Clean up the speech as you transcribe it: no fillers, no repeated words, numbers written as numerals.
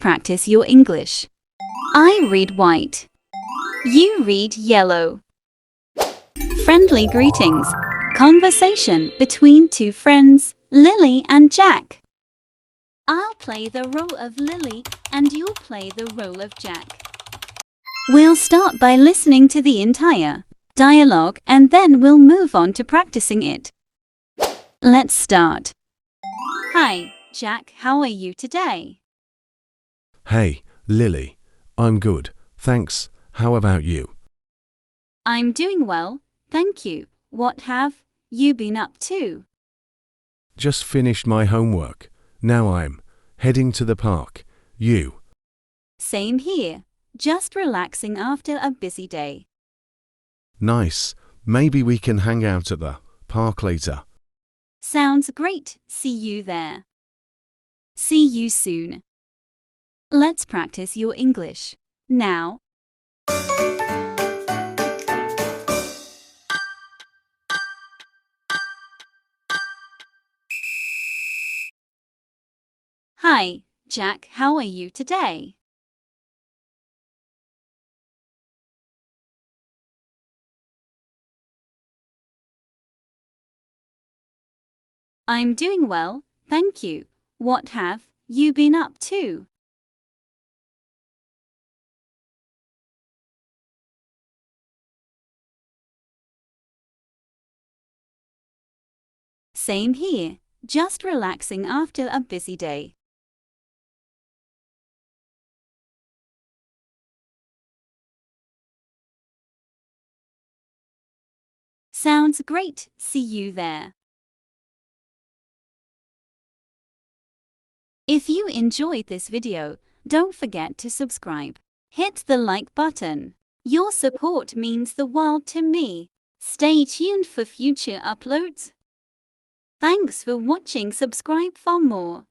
practice your English. I read white. You read yellow. Friendly greetings. Conversation between two friends, Lily and Jack. I'll play the role of Lily and you'll play the role of Jack. We'll start by listening to the entire dialogue and then we'll move on to practicing it. Let's start. Hi, Jack, how are you today? Hey, Lily. I'm good, thanks. How about you? I'm doing well, thank you. What have you been up to? Just finished my homework. Now I'm heading to the park. You? Same here. Just relaxing after a busy day. Nice. Maybe we can hang out at the park later. Sounds great. See you there. See you soon. Let's practice your English. Now. Hi, Jack, how are you today? I'm doing well, thank you. What have you been up to? Same here, just relaxing after a busy day. Sounds great, see you there. If you enjoyed this video, don't forget to subscribe. Hit the like button. Your support means the world to me. Stay tuned for future uploads. Thanks for watching. Subscribe for more.